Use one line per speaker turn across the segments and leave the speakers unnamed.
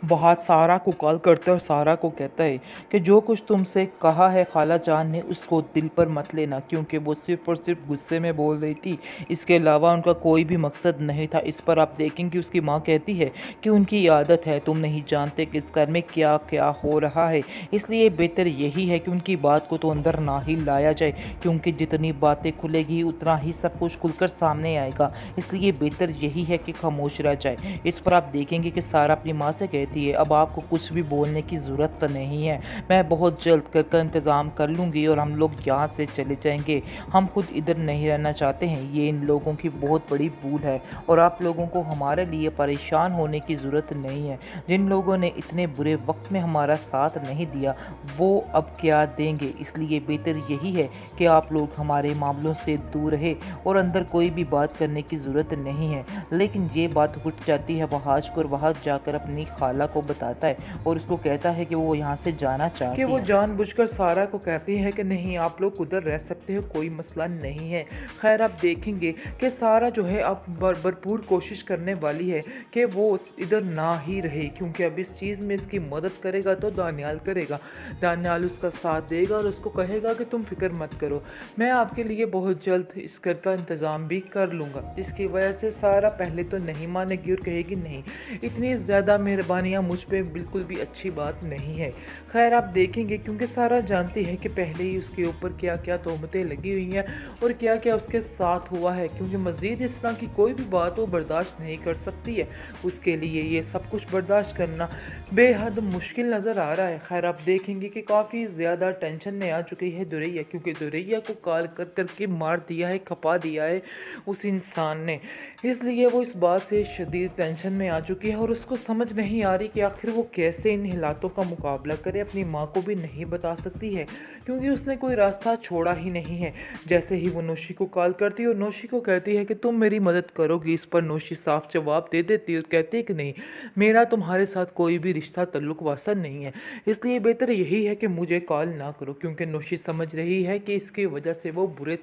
बहुत सारा को कॉल करता है और सारा को कहता है कि जो कुछ तुमसे कहा है खाला जान ने उसको दिल पर मत लेना, क्योंकि वो सिर्फ और सिर्फ गुस्से में बोल रही थी। इसके अलावा उनका कोई भी मकसद नहीं था। इस पर आप देखेंगे कि उसकी माँ कहती है कि उनकी आदत है, तुम नहीं जानते कि इस घर में क्या क्या हो रहा है, इसलिए बेहतर यही है कि उनकी बात को तो अंदर ना ही लाया जाए, क्योंकि जितनी बातें खुलेगी उतना ही सब कुछ खुलकर सामने आएगा। इसलिए बेहतर यही है कि खामोश रह जाए। इस पर आप देखेंगे कि सारा अपनी माँ से कहती है अब आपको कुछ भी बोलने की ज़रूरत नहीं है, मैं बहुत जल्द कर इंतज़ाम कर लूँगी और हम लोग यहाँ से चले जाएंगे। हम खुद इधर नहीं रहना चाहते हैं, ये इन लोगों की बहुत बड़ी भूल है और आप लोगों को हमारे लिए परेशान होने की ज़रूरत नहीं है। जिन लोगों ने इतने बुरे वक्त में हमारा साथ नहीं दिया वो अब क्या देंगे, इसलिए बेहतर यही है कि आप लोग हमारे मामलों से दूर रहे और अंदर कोई भी बात करने की ज़रूरत नहीं है। लेकिन ये बात उठ जाती है वहाज को और वहाज जाकर अपनी खाला को बताता है और उसको कहता है कि वो यहाँ से जाना चाहती है। वो जानबूझकर सारा को कहती है कि नहीं, आप लोग उधर रह सकते हो, कोई मसला नहीं है। खैर आप देखेंगे कि सारा जो है अब भरपूर कोशिश करने वाली है कि वो इधर ना ही रहे, क्योंकि अब इस चीज़ में इसकी मदद करेगा तो दानियाल करेगा। दानियाल उसका साथ देगा और उसको कहेगा कि तुम फिक्र मत करो, मैं आपके लिए बहुत जल्द इस घर का इंतज़ाम भी कर लूँगा। जिसकी वजह से सारा पहले तो नहीं मानेगी और कहेगी नहीं, इतनी ज़्यादा मेहरबानियाँ मुझ पे बिल्कुल भी अच्छी बात नहीं है। खैर आप देखेंगे क्योंकि सारा जानती है कि पहले ही उसके ऊपर क्या क्या तोहमतें लगी हुई हैं और क्या क्या उसके साथ हुआ है, क्योंकि मज़ीद इस तरह की कोई भी बात वो बर्दाश्त नहीं कर सकती है। उसके लिए ये सब कुछ बर्दाश्त करना बेहद मुश्किल नज़र आ रहा है। खैर आप देखेंगे कि काफ़ी ज़्यादा टेंशन में आ चुकी है दुरैया, क्योंकि दुरैया को कॉल कर करके मार दिया है, खपा दिया है उस इंसान ने। इसलिए वो इस बात से शदीद टेंशन में आ चुकी है और उसको समझ नहीं आ रही कि आखिर वो कैसे इन हालातों का मुकाबला करे। अपनी माँ को भी नहीं बता सकती है क्योंकि उसने कोई रास्ता छोड़ा ही नहीं है। जैसे ही वो नौशी को कॉल करती है और नौशी को कहती है कि तुम मेरी मदद करोगी, इस पर नौशी साफ जवाब दे देती है और कहती है कि नहीं, मेरा तुम्हारे साथ कोई भी रिश्ता तल्लुक वास्ता नहीं है, इसलिए बेहतर यही है कि मुझे कॉल ना करो। क्योंकि नौशी समझ रही है कि इसकी वजह से वो बुरे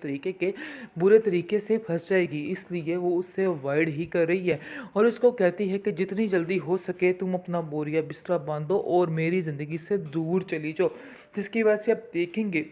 तरीके से फंस जाएगी, इसलिए वो उससे अवॉइड ही कर रही है और उसको कहती है कि जितनी जल्दी हो सके तुम अपना बोरिया बिस्तरा बांधो और मेरी ज़िंदगी से दूर चली जाओ। जिसकी वजह से आप देखेंगे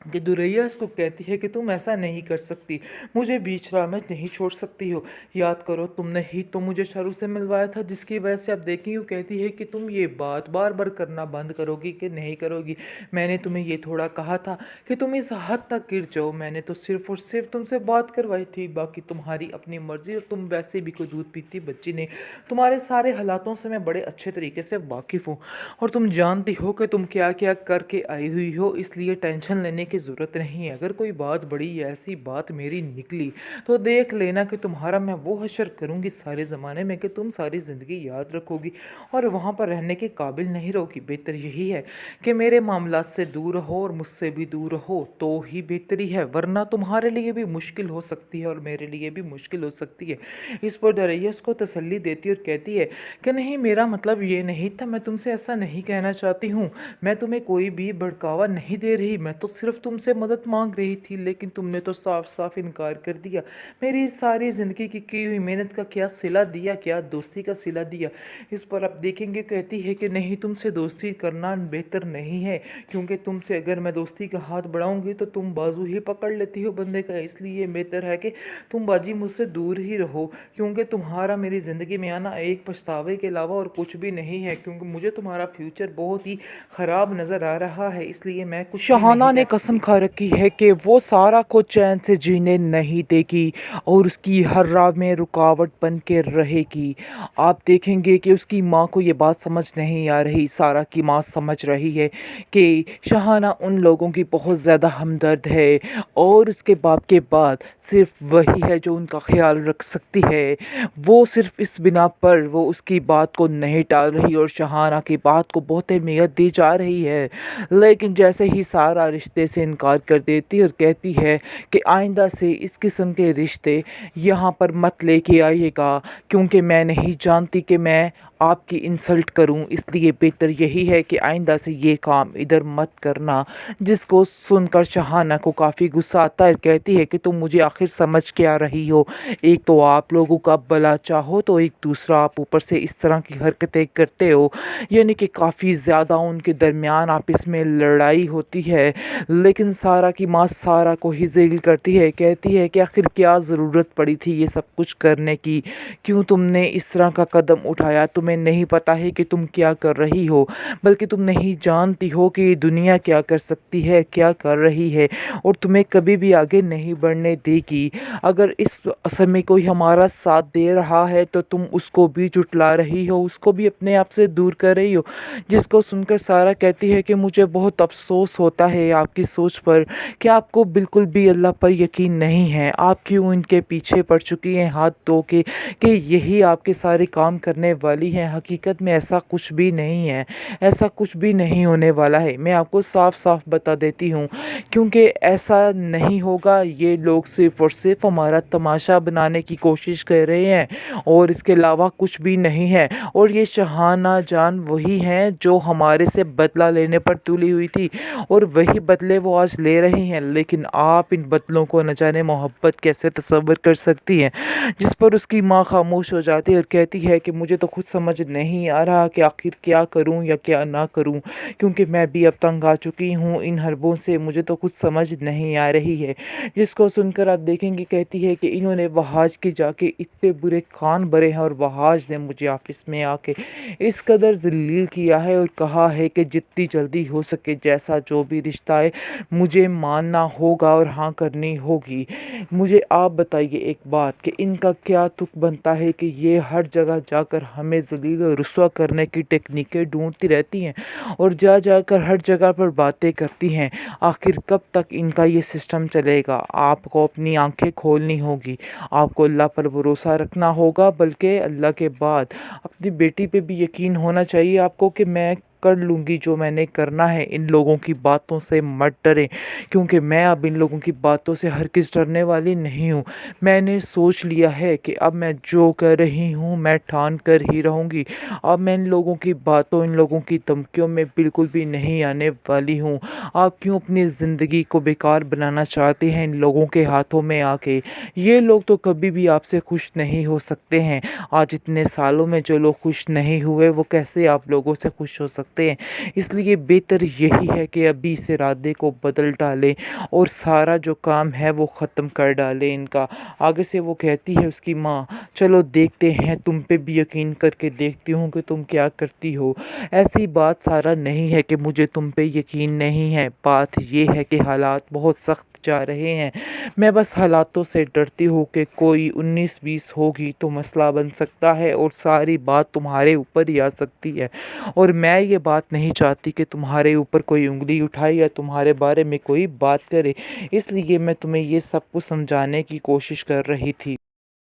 कि दुरैया इसको कहती है कि तुम ऐसा नहीं कर सकती, मुझे बीच राह में नहीं छोड़ सकती हो, याद करो तुमने ही तो मुझे शाहरुख से मिलवाया था। जिसकी वजह से आप देखेंगे वो कहती है कि तुम ये बात बार बार करना बंद करोगी कि नहीं करोगी। मैंने तुम्हें ये थोड़ा कहा था कि तुम इस हद तक गिर जाओ, मैंने तो सिर्फ और सिर्फ तुमसे बात करवाई थी, बाकी तुम्हारी अपनी मर्जी और तुम वैसे भी कोई दूध पीती बच्ची नहीं। तुम्हारे सारे हालातों से मैं बड़े अच्छे तरीके से वाकिफ़ हूँ और तुम जानती हो कि तुम क्या क्या करके आई हुई हो, इसलिए टेंशन लेने की ज़रूरत नहीं है। अगर कोई बात बड़ी ऐसी बात मेरी निकली तो देख लेना कि तुम्हारा मैं वो हशर करूँगी सारे ज़माने में कि तुम सारी ज़िंदगी याद रखोगी और वहाँ पर रहने के काबिल नहीं रहोगी। बेहतर यही है कि मेरे मामलात से दूर रहो और मुझसे भी दूर रहो तो ही बेहतरी है, वरना तुम्हारे लिए भी मुश्किल हो सकती है और मेरे लिए भी मुश्किल हो सकती है। इस पर दरैया उसको तसल्ली देती और कहती है कि नहीं, मेरा मतलब ये नहीं था, मैं तुमसे ऐसा नहीं कहना चाहती हूँ, मैं तुम्हें कोई भी भड़कावा नहीं दे रही, मैं तो सिर्फ तुमसे मदद मांग रही थी, लेकिन तुमने तो साफ साफ इनकार कर दिया। मेरी सारी ज़िंदगी की हुई मेहनत का क्या सिला दिया, क्या दोस्ती का सिला दिया। इस पर आप देखेंगे कहती है कि नहीं, तुमसे दोस्ती करना बेहतर नहीं है, क्योंकि तुमसे अगर मैं दोस्ती का हाथ बढ़ाऊंगी तो तुम बाजू ही पकड़ लेती हो बंदे का, इसलिए बेहतर है कि तुम बाजी मुझसे दूर ही रहो, क्योंकि तुम्हारा मेरी ज़िंदगी में आना एक पछतावे के अलावा और कुछ भी नहीं है, क्योंकि मुझे तुम्हारा फ्यूचर बहुत ही ख़राब नज़र आ रहा है, इसलिए मैं कुछ शहाना ने कसम खा रखी है कि वो सारा को चैन से जीने नहीं देगी और उसकी हर राह में रुकावट बन के रहेगी। आप देखेंगे कि उसकी माँ को ये बात समझ नहीं आ रही। सारा की माँ समझ रही है कि शहाना उन लोगों की बहुत ज़्यादा हमदर्द है और उसके बाप के बाद सिर्फ वही है जो उनका ख्याल रख सकती है। वो सिर्फ इस बिना पर वो उसकी बात को नहीं टाल रही और शहाना की बात को बहुत अहमियत दी जा रही है, लेकिन जैसे ही सारा रिश्ते से इनकार कर देती और कहती है कि आइंदा से इस किस्म के रिश्ते यहाँ पर मत लेके आइएगा, क्योंकि मैं नहीं जानती कि मैं आपकी इंसल्ट करूं, इसलिए बेहतर यही है कि आइंदा से ये काम इधर मत करना। जिसको सुनकर शहाना को काफ़ी गुस्सा आता है, कहती है कि तुम मुझे आखिर समझ क्या रही हो, एक तो आप लोगों का भला चाहो तो एक दूसरा आप ऊपर से इस तरह की हरकतें करते हो। यानी कि काफ़ी ज़्यादा उनके दरमियान आपस में लड़ाई होती है। लेकिन सारा की माँ सारा को ही ज़लील करती है, कहती है कि आखिर क्या ज़रूरत पड़ी थी ये सब कुछ करने की, क्यों तुमने इस तरह का कदम उठाया, तुम्हें नहीं पता है कि तुम क्या कर रही हो, बल्कि तुम नहीं जानती हो कि ये दुनिया क्या कर सकती है, क्या कर रही है, और तुम्हें कभी भी आगे नहीं बढ़ने देगी। अगर इस समय कोई हमारा साथ दे रहा है तो तुम उसको भी जुटला रही हो, उसको भी अपने आप से दूर कर रही हो। जिसको सुनकर सारा कहती है कि मुझे बहुत अफसोस होता है आपकी सोच पर, कि आपको बिल्कुल भी अल्लाह पर यकीन नहीं है। आप क्यों इनके पीछे पड़ चुकी हैं हाथ धो के कि यही आपके सारे काम करने वाली हैं। हकीकत में ऐसा कुछ भी नहीं है, ऐसा कुछ भी नहीं होने वाला है। मैं आपको साफ साफ बता देती हूँ, क्योंकि ऐसा नहीं होगा। ये लोग सिर्फ़ और सिर्फ हमारा तमाशा बनाने की कोशिश कर रहे हैं और इसके अलावा कुछ भी नहीं है। और ये शहाना जान वही हैं जो हमारे से बदला लेने पर तुली हुई थी, और वही बदले वो आज ले रही हैं। लेकिन आप इन बदलों को न जाने मोहब्बत कैसे तसव्वुर कर सकती हैं। जिस पर उसकी माँ खामोश हो जाती है और कहती है कि मुझे तो खुद समझ नहीं आ रहा कि आखिर क्या करूं या क्या ना करूं, क्योंकि मैं भी अब तंग आ चुकी हूं इन हरबों से, मुझे तो कुछ समझ नहीं आ रही है। जिसको सुनकर आप देखेंगे कहती है कि इन्होंने वहाज के जाके इतने बुरे कान भरे हैं, और वहाज ने मुझे ऑफिस में आके इस कदर जलील किया है और कहा है कि जितनी जल्दी हो सके जैसा जो भी रिश्ता है मुझे मानना होगा और हाँ करनी होगी। मुझे आप बताइए एक बात, कि इनका क्या तुक बनता है कि ये हर जगह जाकर हमें ज़लील और रुस्वा करने की टेक्निकें ढूंढती रहती हैं और जा जाकर हर जगह पर बातें करती हैं। आखिर कब तक इनका ये सिस्टम चलेगा? आपको अपनी आंखें खोलनी होगी, आपको अल्लाह पर भरोसा रखना होगा, बल्कि अल्लाह के बाद अपनी बेटी पे भी यकीन होना चाहिए आपको कि मैं कर लूँगी जो मैंने करना है। इन लोगों की बातों से मत डरें, क्योंकि मैं अब इन लोगों की बातों से हरगिज़ डरने वाली नहीं हूँ। मैंने सोच लिया है कि अब मैं जो कर रही हूँ मैं ठान कर ही रहूँगी। अब मैं इन लोगों की बातों, इन लोगों की धमकियों में बिल्कुल भी नहीं आने वाली हूँ। आप क्यों अपनी ज़िंदगी को बेकार बनाना चाहते हैं इन लोगों के हाथों में आके? ये लोग तो कभी भी आपसे खुश नहीं हो सकते हैं। आज इतने सालों में जो लोग खुश नहीं हुए वो कैसे आप लोगों से खुश हो सकते हैं? इसलिए बेहतर यही है कि अभी इस इरादे को बदल डालें और सारा जो काम है वो ख़त्म कर डालें इनका। आगे से वो कहती है उसकी माँ, चलो देखते हैं, तुम पे भी यकीन करके देखती हूँ कि तुम क्या करती हो। ऐसी बात सारा नहीं है कि मुझे तुम पे यकीन नहीं है, बात ये है कि हालात बहुत सख्त जा रहे हैं। मैं बस हालातों से डरती हूँ कि कोई 19-20 होगी तो मसला बन सकता है और सारी बात तुम्हारे ऊपर ही आ सकती है, और मैं ये बात नहीं चाहती कि तुम्हारे ऊपर कोई उंगली उठाए या तुम्हारे बारे में कोई बात करे। इसलिए मैं तुम्हें ये सब कुछ समझाने की कोशिश कर रही थी।